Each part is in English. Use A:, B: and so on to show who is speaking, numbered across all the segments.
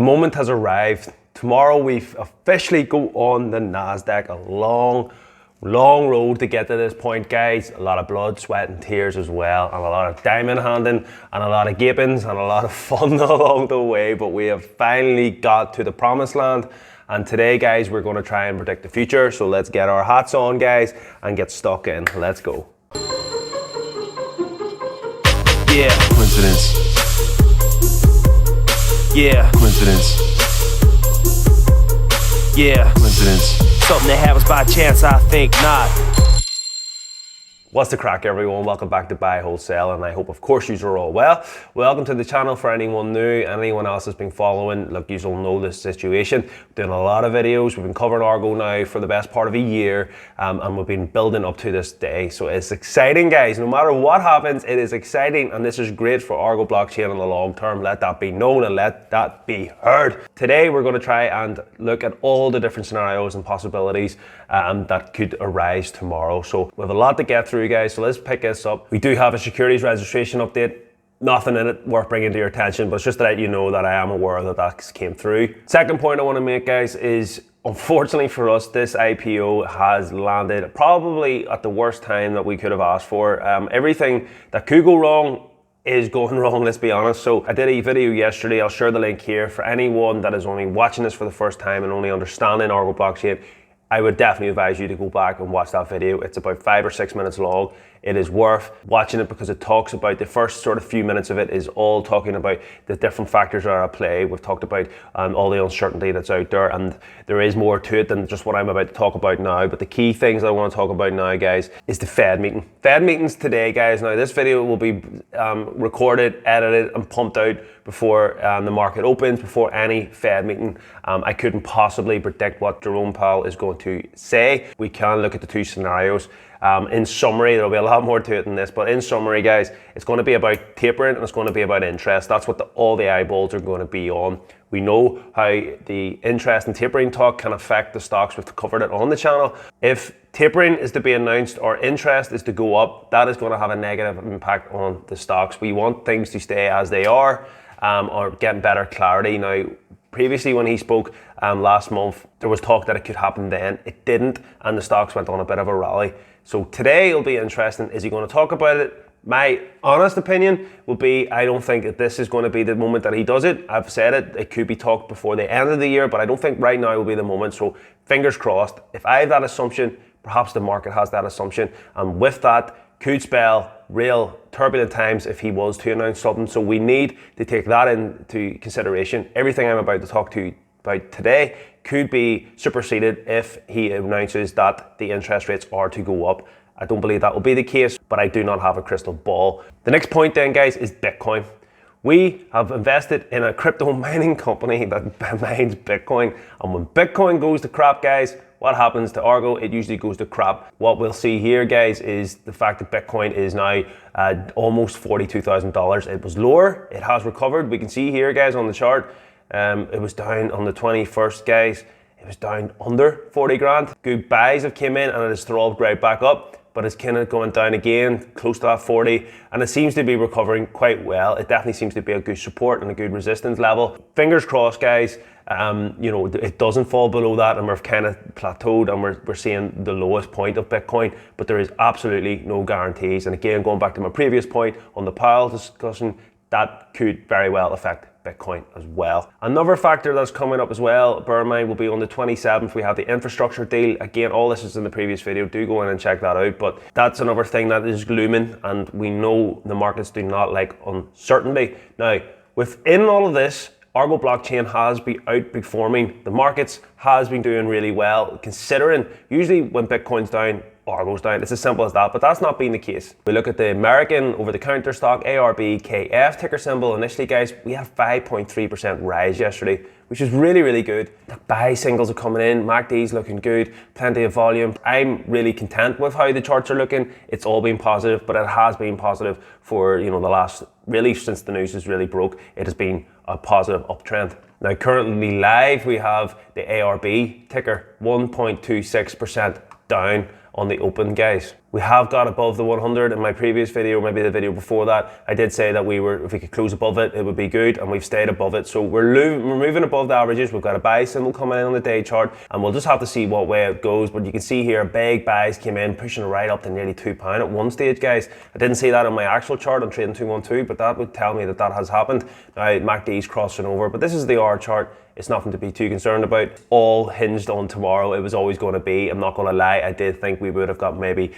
A: moment has arrived. Tomorrow we officially go on the Nasdaq. A long road to get to this point, guys. A lot of blood, sweat and tears as well, and a lot of diamond handing and a lot of gapings and a lot of fun along the way, but we have finally got to the promised land. And today, guys, we're going to try and predict the future. So let's get our hats on, guys, and get stuck in. Let's go. Yeah, coincidence. Yeah, coincidence. Yeah, coincidence. Something that happens by chance, I think not. What's the crack, everyone? Welcome back to Buy Wholesale, and I hope, of course, you are all well. Welcome to the channel for anyone new, anyone else that's been following. Look, you all know this situation. We're doing a lot of videos. We've been covering Argo now for the best part of a year, and we've been building up to this day. So it's exciting, guys. No matter what happens, it is exciting, and this is great for Argo blockchain in the long term. Let that be known and let that be heard. Today, we're going to try and look at all the different scenarios and possibilities that could arise tomorrow. So we have a lot to get through, guys, so let's pick this up. We do have a securities registration update. Nothing in it worth bringing to your attention, but it's just to let you know that I am aware that that came through. Second point I want to make, guys, is unfortunately for us, this IPO has landed probably at the worst time that we could have asked for. Everything that could go wrong is going wrong, let's be honest. So I did a video yesterday. I'll share the link here for anyone that is only watching this for the first time and only understanding Argo blockchain. I would definitely advise you to go back and watch that video. It's about 5 or 6 minutes long. It is worth watching it because it talks about the first sort of few minutes of it is all talking about the different factors that are at play. We've talked about all the uncertainty that's out there, and there is more to it than just what I'm about to talk about now. But the key things I want to talk about now, guys, is the Fed meeting. Fed meetings today, guys. Now this video will be recorded, edited and pumped out before the market opens, before any Fed meeting. I couldn't possibly predict what Jerome Powell is going to say. We can look at the two scenarios. In summary, there'll be a lot more to it than this, but in summary, guys, it's going to be about tapering and it's going to be about interest. That's what all the eyeballs are going to be on. We know how the interest and tapering talk can affect the stocks. We've covered it on the channel. If tapering is to be announced or interest is to go up, that is going to have a negative impact on the stocks. We want things to stay as they are or get better clarity. Now, previously when he spoke last month, there was talk that it could happen then. It didn't, and the stocks went on a bit of a rally. So today it'll be interesting. Is he going to talk about it? My honest opinion will be, I don't think that this is going to be the moment that he does it. I've said it, it could be talked before the end of the year, but I don't think right now will be the moment. So fingers crossed. If I have that assumption, perhaps the market has that assumption. And with that, could spell real turbulent times if he was to announce something. So we need to take that into consideration. Everything I'm about to talk to you about today could be superseded if he announces that the interest rates are to go up. I don't believe that will be the case, but I do not have a crystal ball. The next point then, guys, is Bitcoin. We have invested in a crypto mining company that mines Bitcoin. And when Bitcoin goes to crap, guys, what happens to Argo? It usually goes to crap. What we'll see here, guys, is the fact that Bitcoin is now almost $42,000. It was lower, it has recovered. We can see here, guys, on the chart, it was down on the 21st, guys. It was down under 40 grand. Good buys have came in and it has throbbed right back up, but it's kind of going down again, close to that 40, and it seems to be recovering quite well. It definitely seems to be a good support and a good resistance level. Fingers crossed, guys, you know, it doesn't fall below that and we're kind of plateaued and we're seeing the lowest point of Bitcoin, but there is absolutely no guarantees. And again, going back to my previous point on the Powell discussion, that could very well affect Bitcoin as well. Another factor that's coming up as well, bear in mind, will be on the 27th. We have the infrastructure deal. Again, all this is in the previous video. Do go in and check that out. But that's another thing that is glooming, and we know the markets do not like uncertainty. Now, within all of this, Argo blockchain has been outperforming the markets, has been doing really well, considering usually when Bitcoin's down, Argo's down. It's as simple as that, but that's not been the case. We look at the American over-the-counter stock, ARBKF, ticker symbol. Initially, guys, we had 5.3% rise yesterday, which is really, really good. The buy signals are coming in, MACD's looking good, plenty of volume. I'm really content with how the charts are looking. It's all been positive, but it has been positive for, you know, the last, really since the news has really broke, it has been a positive uptrend. Now, currently live, we have the ARB ticker 1.26% down on the open, guys. We have got above the 100 in my previous video, maybe the video before that. I did say that if we could close above it, it would be good, and we've stayed above it. So we're moving above the averages. We've got a buy symbol coming in on the day chart, and we'll just have to see what way it goes. But you can see here, big buys came in, pushing right up to nearly £2 at one stage, guys. I didn't see that on my actual chart on Trading 212, but that would tell me that that has happened. Now, MACD's crossing over, but this is the R chart. It's nothing to be too concerned about. All hinged on tomorrow. It was always going to be. I'm not going to lie. I did think we would have got maybe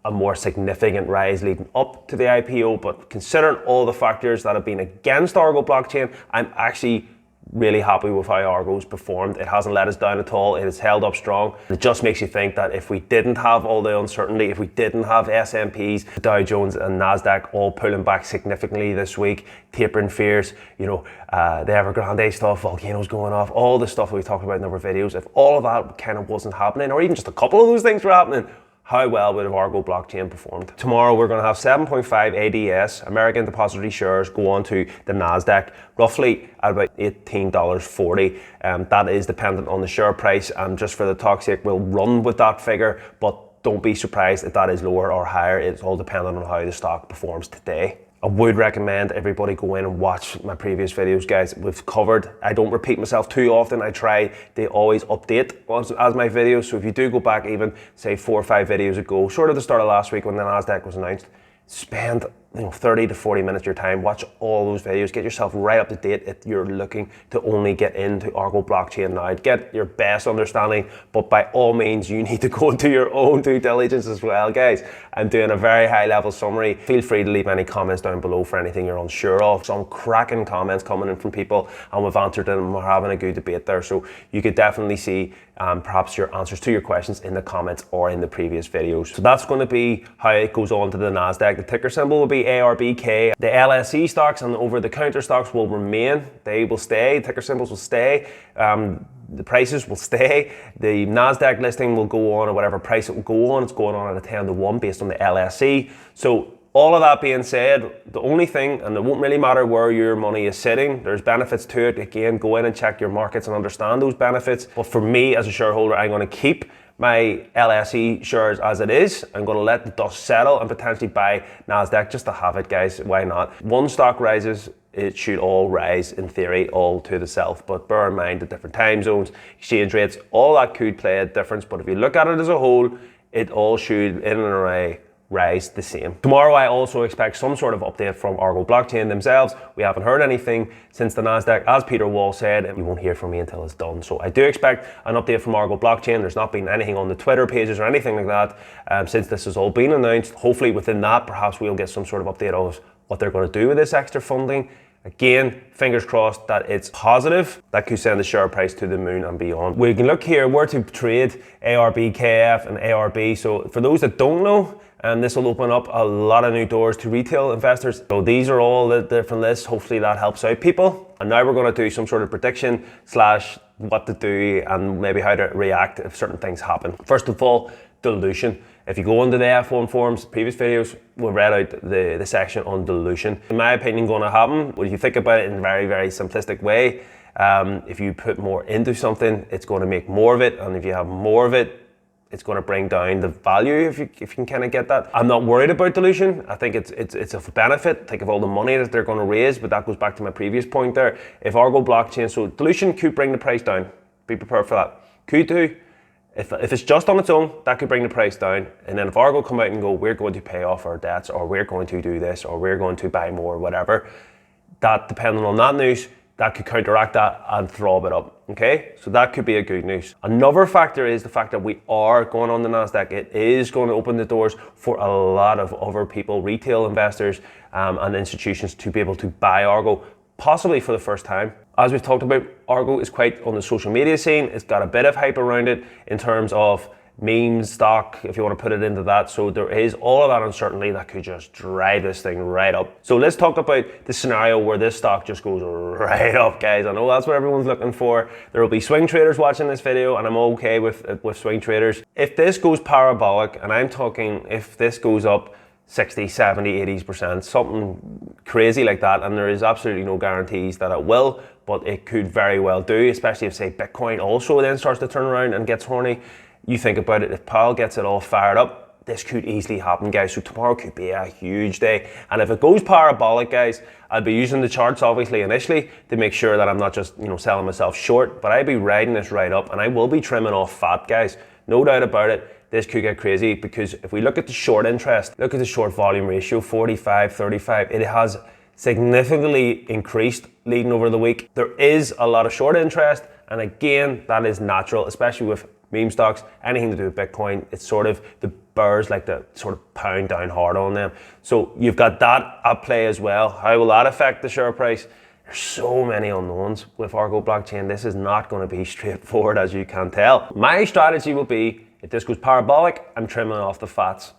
A: a more significant rise leading up to the IPO, but considering all the factors that have been against Argo blockchain, I'm actually really happy with how Argo's performed. It hasn't let us down at all. It has held up strong. It just makes you think that if we didn't have all the uncertainty, if we didn't have S&Ps, Dow Jones and Nasdaq all pulling back significantly this week, tapering fears, you know, the Evergrande stuff, volcanoes going off, all the stuff that we talked about in other videos, if all of that kind of wasn't happening, or even just a couple of those things were happening, how well would have Argo blockchain performed? Tomorrow we're going to have 7.5 ADS, American Depository Shares, go on to the Nasdaq, roughly at about $18.40. That is dependent on the share price, and just for the talk's sake, we'll run with that figure, but don't be surprised if that is lower or higher. It's all dependent on how the stock performs today. I would recommend everybody go in and watch my previous videos, guys. We've covered, I don't repeat myself too often. I try to always update as my videos. So if you do go back even, say 4 or 5 videos ago, sort of the start of last week when the Nasdaq was announced, spend 30 to 40 minutes of your time, watch all those videos, get yourself right up to date if you're looking to only get into Argo blockchain now. Get your best understanding, but by all means, you need to go into your own due diligence as well, guys. I'm doing a very high level summary. Feel free to leave any comments down below for anything you're unsure of. Some cracking comments coming in from people, and we've answered them, and we're having a good debate there. So you could definitely see perhaps your answers to your questions in the comments or in the previous videos. So that's going to be how it goes on to the Nasdaq. The ticker symbol will be Arbk. The LSE stocks and over-the-counter stocks will remain. They will stay. Ticker symbols will stay. The prices will stay. The Nasdaq listing will go on at whatever price it will go on. It's going on at a 10 to 1 based on the LSE. So all of that being said, the only thing, and it won't really matter where your money is sitting, there's benefits to it. Again, go in and check your markets and understand those benefits. But for me as a shareholder, I'm going to keep my LSE shares as it is. I'm going to let the dust settle and potentially buy Nasdaq just to have it, guys. Why not? One stock rises, it should all rise in theory, all to the self. But bear in mind the different time zones, exchange rates, all that could play a difference. But if you look at it as a whole, it all should, in an array, rise the same. Tomorrow I also expect some sort of update from Argo blockchain themselves. We haven't heard anything since the Nasdaq. As Peter Wall said, you won't hear from me until it's done. So I do expect an update from Argo blockchain. There's not been anything on the Twitter pages or anything like that since this has all been announced. Hopefully within that, perhaps we'll get some sort of update of what they're going to do with this extra funding. Again, fingers crossed that it's positive. That could send the share price to the moon and beyond. We can look here where to trade ARBKF and ARB. So for those that don't know, and this will open up a lot of new doors to retail investors. So these are all the different lists. Hopefully that helps out people. And now we're going to do some sort of prediction / what to do and maybe how to react if certain things happen. First of all, dilution. If you go into the F1 forums, previous videos, we read out the section on dilution. In my opinion, going to happen, when you think about it in a very, very simplistic way, if you put more into something, it's going to make more of it. And if you have more of it, it's going to bring down the value if you can kind of get that. I'm not worried about dilution. I think it's a benefit. Think of all the money that they're going to raise, but that goes back to my previous point there. If Argo blockchain, so dilution could bring the price down. Be prepared for that. Could do. If it's just on its own, that could bring the price down. And then if Argo come out and go, we're going to pay off our debts, or we're going to do this, or we're going to buy more, whatever, that depending on that news, that could counteract that and throw it up, okay? So that could be a good news. Another factor is the fact that we are going on the Nasdaq. It is going to open the doors for a lot of other people, retail investors and institutions to be able to buy Argo, possibly for the first time. As we've talked about, Argo is quite on the social media scene. It's got a bit of hype around it in terms of memes, stock, if you want to put it into that. So there is all of that uncertainty that could just drive this thing right up. So let's talk about the scenario where this stock just goes right up, guys. I know that's what everyone's looking for. There will be swing traders watching this video, and I'm okay with swing traders. If this goes parabolic, and I'm talking if this goes up 60, 70, 80%, something crazy like that, and there is absolutely no guarantees that it will, but it could very well do, especially if, say, Bitcoin also then starts to turn around and gets horny. You think about it, if Powell gets it all fired up, this could easily happen, guys. So tomorrow could be a huge day. And if it goes parabolic, guys, I'll be using the charts obviously initially to make sure that I'm not just, selling myself short, but I'll be riding this right up, and I will be trimming off fat, guys. No doubt about it. This could get crazy, because if we look at the short interest, look at the short volume ratio, 45, 35, it has significantly increased leading over the week. There is a lot of short interest, and again, that is natural, especially with meme stocks, anything to do with Bitcoin. It's sort of the bears like to sort of pound down hard on them. So you've got that at play as well. How will that affect the share price? There's so many unknowns with Argo blockchain. This is not going to be straightforward, as you can tell. My strategy will be, if this goes parabolic, I'm trimming off the fats.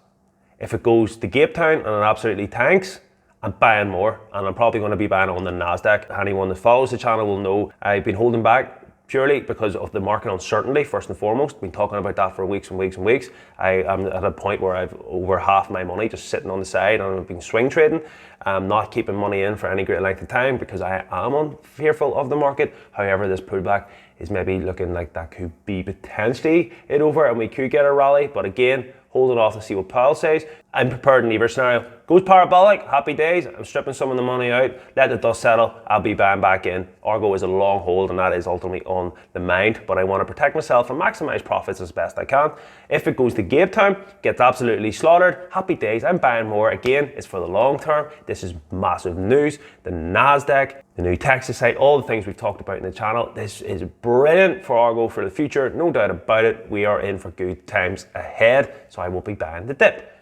A: If it goes to Cape Town and it absolutely tanks, I'm buying more, and I'm probably going to be buying on the Nasdaq. Anyone that follows the channel will know I've been holding back purely because of the market uncertainty, first and foremost. Been talking about that for weeks and weeks and weeks. I'm at a point where I've over half my money just sitting on the side, and I've been swing trading, not keeping money in for any great length of time because I am fearful of the market. However, this pullback is maybe looking like that could be potentially it over, and we could get a rally. But again, holding off to see what Powell says. I'm prepared in either scenario. Goes parabolic, happy days. I'm stripping some of the money out, let the dust settle, I'll be buying back in. Argo is a long hold, and that is ultimately on the mind, but I want to protect myself and maximize profits as best I can. If it goes to Cape Town, gets absolutely slaughtered, happy days, I'm buying more. Again, it's for the long term. This is massive news. The Nasdaq, the new Texas site, all the things we've talked about in the channel. This is brilliant for Argo for the future, no doubt about it. We are in for good times ahead, so I will be buying the dip.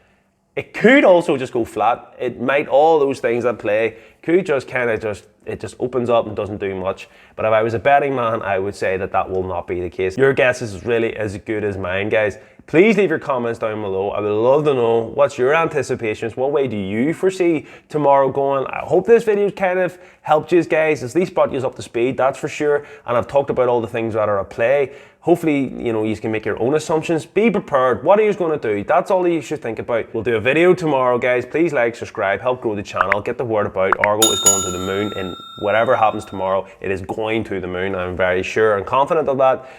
A: It could also just go flat. It might, all those things at play, could just it just opens up and doesn't do much. But if I was a betting man, I would say that that will not be the case. Your guess is really as good as mine, guys. Please leave your comments down below. I would love to know what's your anticipations. What way do you foresee tomorrow going? I hope this video kind of helped you guys, at least brought you up to speed, that's for sure. And I've talked about all the things that are at play. Hopefully, you can make your own assumptions. Be prepared. What are you going to do? That's all you should think about. We'll do a video tomorrow, guys. Please like, subscribe, help grow the channel, get the word about. Argo is going to the moon, and whatever happens tomorrow, it is going to the moon. I'm very sure and confident of that.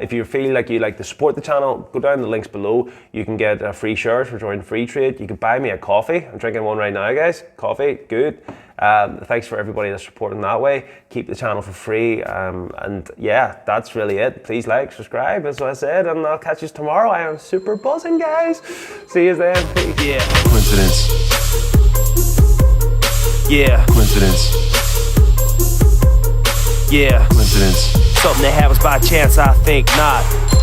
A: If you feel like you'd like to support the channel, go down the links below. You can get free shares for joining free trade. You can buy me a coffee. I'm drinking one right now, guys. Coffee, good. Thanks for everybody that's supporting that way. Keep the channel for free. And yeah, that's really it. Please like, subscribe, as I said, and I'll catch you tomorrow. I am super buzzing, guys. See you then. Peace.
B: Yeah. Coincidence. Yeah. Coincidence. Yeah. Coincidence.
A: Something that happens by chance, I think not.